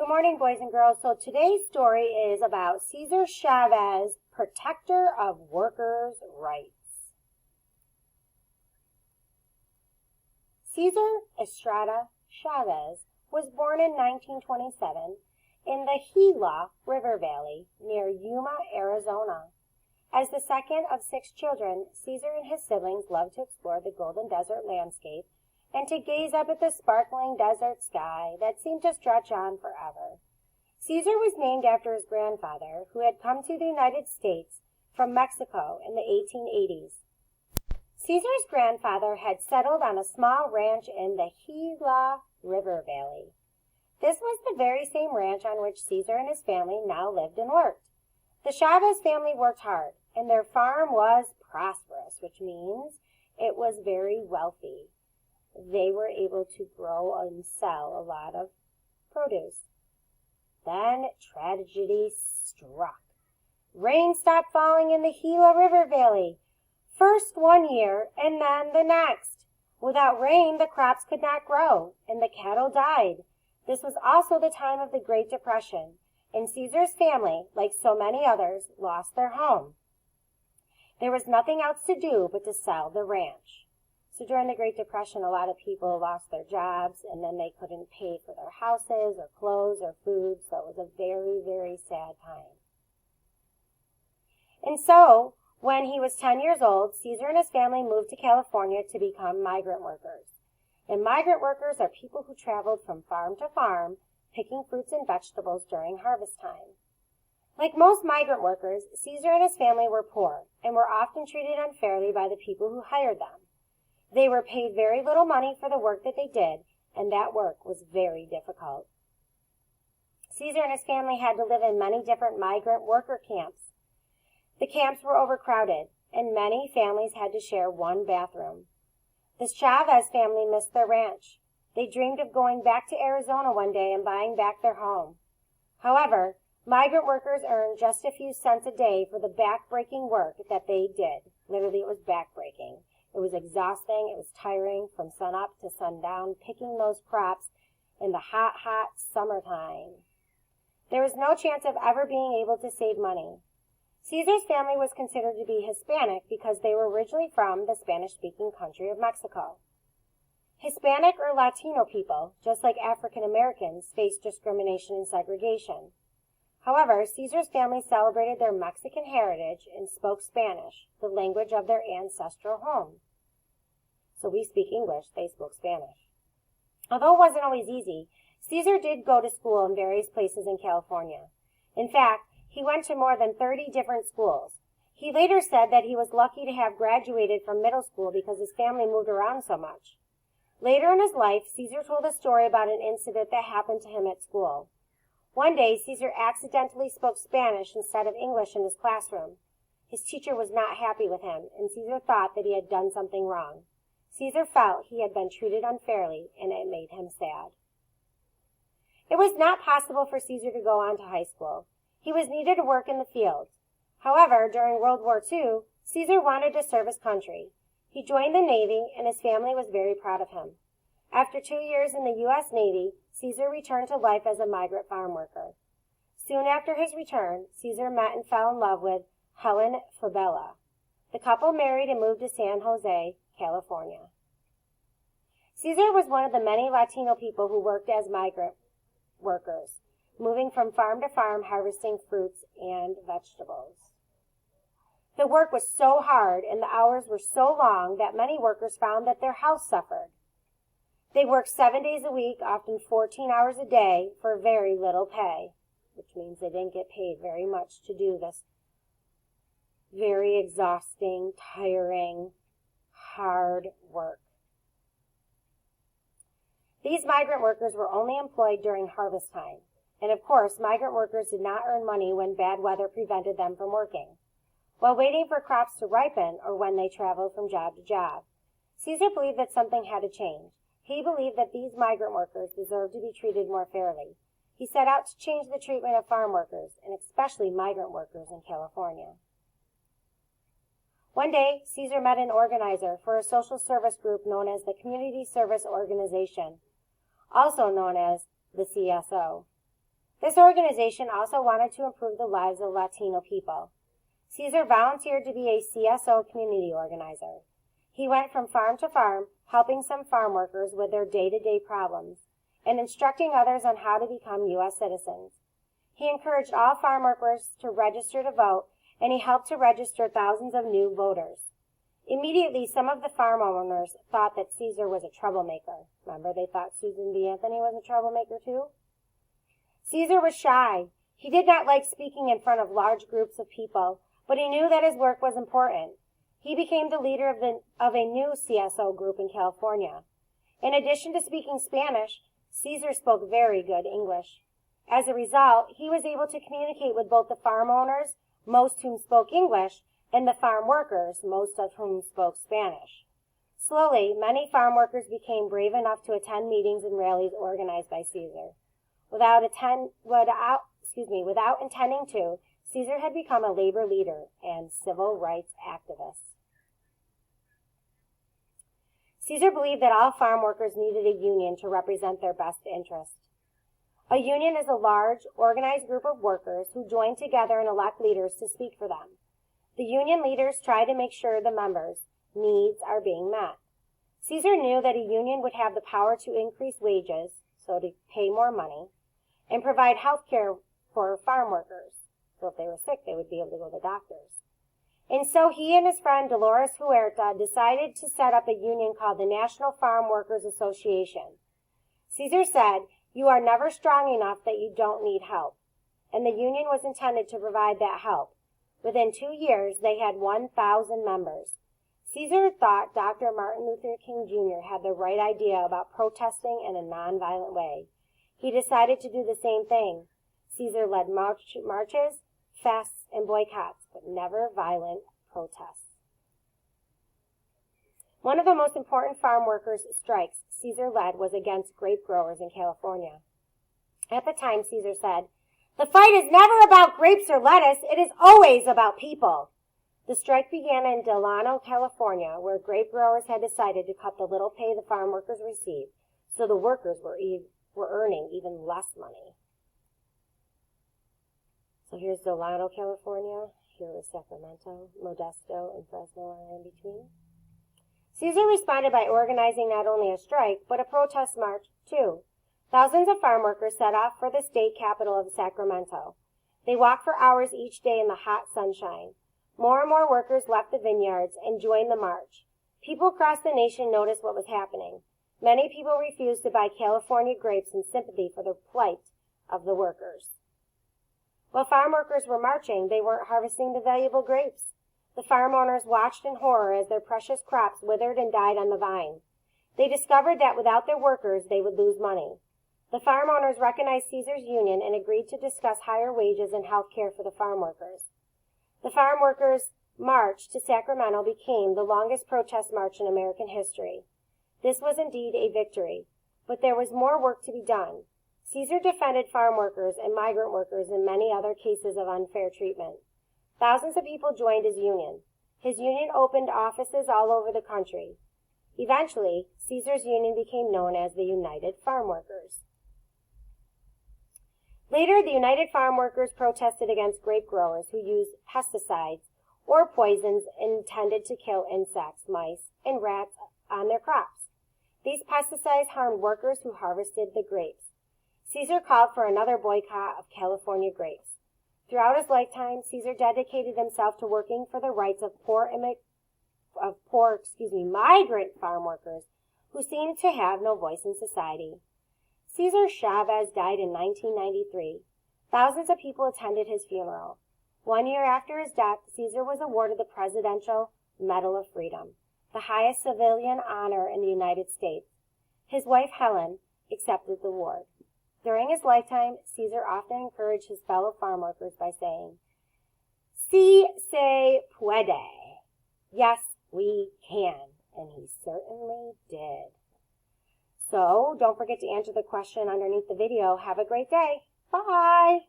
Good morning, boys and girls. So today's story is about Cesar Chavez, protector of workers' rights. Cesar Estrada Chavez was born in 1927 in the Gila River Valley near Yuma, Arizona. As the second of 6 children, Cesar and his siblings loved to explore the golden desert landscape and to gaze up at the sparkling desert sky that seemed to stretch on forever. Cesar was named after his grandfather, who had come to the United States from Mexico in the 1880s. Cesar's grandfather had settled on a small ranch in the Gila River Valley. This was the very same ranch on which Cesar and his family now lived and worked. The Chavez family worked hard, and their farm was prosperous, which means it was very wealthy. They were able to grow and sell a lot of produce. Then tragedy struck. Rain stopped falling in the Gila River Valley, first one year and then the next. Without rain, the crops could not grow, and the cattle died. This was also the time of the Great Depression, and Cesar's family, like so many others, lost their home. There was nothing else to do but to sell the ranch. So during the Great Depression, a lot of people lost their jobs, and then they couldn't pay for their houses or clothes or food, so it was a very, very sad time. And so, when he was 10 years old, Cesar and his family moved to California to become migrant workers. And migrant workers are people who traveled from farm to farm, picking fruits and vegetables during harvest time. Like most migrant workers, Cesar and his family were poor and were often treated unfairly by the people who hired them. They were paid very little money for the work that they did, and that work was very difficult. Cesar and his family had to live in many different migrant worker camps. The camps were overcrowded, and many families had to share one bathroom. The Chavez family missed their ranch. They dreamed of going back to Arizona one day and buying back their home. However, migrant workers earned just a few cents a day for the back-breaking work that they did. Literally, it was back-breaking. It was exhausting, it was tiring from sunup to sundown, picking those crops in the hot, hot summertime. There was no chance of ever being able to save money. Cesar's family was considered to be Hispanic because they were originally from the Spanish-speaking country of Mexico. Hispanic or Latino people, just like African Americans, faced discrimination and segregation. However, Cesar's family celebrated their Mexican heritage and spoke Spanish, the language of their ancestral home. So we speak English, they spoke Spanish. Although it wasn't always easy, Cesar did go to school in various places in California. In fact, he went to more than 30 different schools. He later said that he was lucky to have graduated from middle school because his family moved around so much. Later in his life, Cesar told a story about an incident that happened to him at school. One day, Cesar accidentally spoke Spanish instead of English in his classroom. His teacher was not happy with him, and Cesar thought that he had done something wrong. Cesar felt he had been treated unfairly, and it made him sad. It was not possible for Cesar to go on to high school. He was needed to work in the fields. However, during World War II, Cesar wanted to serve his country. He joined the Navy, and his family was very proud of him. After 2 years in the U.S. Navy, Cesar returned to life as a migrant farm worker. Soon after his return, Cesar met and fell in love with Helen Fabela. The couple married and moved to San Jose, California. Cesar was one of the many Latino people who worked as migrant workers, moving from farm to farm harvesting fruits and vegetables. The work was so hard and the hours were so long that many workers found that their health suffered. They worked 7 days a week, often 14 hours a day, for very little pay, which means they didn't get paid very much to do this very exhausting, tiring, hard work. These migrant workers were only employed during harvest time, and of course, migrant workers did not earn money when bad weather prevented them from working, while waiting for crops to ripen or when they traveled from job to job. Cesar believed that something had to change. He believed that these migrant workers deserved to be treated more fairly. He set out to change the treatment of farm workers, and especially migrant workers in California. One day, Cesar met an organizer for a social service group known as the Community Service Organization, also known as the CSO. This organization also wanted to improve the lives of Latino people. Caesar volunteered to be a CSO community organizer. He went from farm to farm, helping some farm workers with their day-to-day problems, and instructing others on how to become U.S. citizens. He encouraged all farm workers to register to vote, and he helped to register thousands of new voters. Immediately, some of the farm owners thought that Caesar was a troublemaker. Remember, they thought Susan B. Anthony was a troublemaker too? Caesar was shy. He did not like speaking in front of large groups of people, but he knew that his work was important. He became the leader of a new CSO group in California. In addition to speaking Spanish, Caesar spoke very good English. As a result, he was able to communicate with both the farm owners, most whom spoke English, and the farm workers, most of whom spoke Spanish. Slowly, many farm workers became brave enough to attend meetings and rallies organized by Caesar. Without intending to, Caesar had become a labor leader and civil rights activist. Caesar believed that all farm workers needed a union to represent their best interest. A union is a large, organized group of workers who join together and elect leaders to speak for them. The union leaders try to make sure the members' needs are being met. Caesar knew that a union would have the power to increase wages, so to pay more money, and provide health care for farm workers. So if they were sick, they would be able to go to doctors. And so he and his friend Dolores Huerta decided to set up a union called the National Farm Workers Association. Caesar said, "You are never strong enough that you don't need help." And the union was intended to provide that help. Within 2 years, they had 1,000 members. Caesar thought Dr. Martin Luther King Jr. had the right idea about protesting in a nonviolent way. He decided to do the same thing. Caesar led marches, fasts, and boycotts, but never violent protests. One of the most important farm workers' strikes Caesar led was against grape growers in California. At the time, Caesar said, "The fight is never about grapes or lettuce, it is always about people." The strike began in Delano, California, where grape growers had decided to cut the little pay the farm workers received, so the workers were earning even less money. So here's Delano, California. Here is Sacramento, Modesto, and Fresno are in between. Caesar responded by organizing not only a strike, but a protest march, too. Thousands of farm workers set off for the state capital of Sacramento. They walked for hours each day in the hot sunshine. More and more workers left the vineyards and joined the march. People across the nation noticed what was happening. Many people refused to buy California grapes in sympathy for the plight of the workers. While farm workers were marching, they weren't harvesting the valuable grapes. The farm owners watched in horror as their precious crops withered and died on the vine. They discovered that without their workers, they would lose money. The farm owners recognized Caesar's union and agreed to discuss higher wages and health care for the farm workers. The farm workers' march to Sacramento became the longest protest march in American history. This was indeed a victory, but there was more work to be done. Caesar defended farm workers and migrant workers in many other cases of unfair treatment. Thousands of people joined his union. His union opened offices all over the country. Eventually, Caesar's union became known as the United Farm Workers. Later, the United Farm Workers protested against grape growers who used pesticides or poisons intended to kill insects, mice, and rats on their crops. These pesticides harmed workers who harvested the grapes. Caesar called for another boycott of California grapes. Throughout his lifetime, Caesar dedicated himself to working for the rights of migrant farm workers who seemed to have no voice in society. Cesar Chavez died in 1993. Thousands of people attended his funeral. 1 year after his death, Caesar was awarded the Presidential Medal of Freedom, the highest civilian honor in the United States. His wife, Helen, accepted the award. During his lifetime, Caesar often encouraged his fellow farm workers by saying, "Si se puede." Yes, we can. And he certainly did. So, don't forget to answer the question underneath the video. Have a great day. Bye!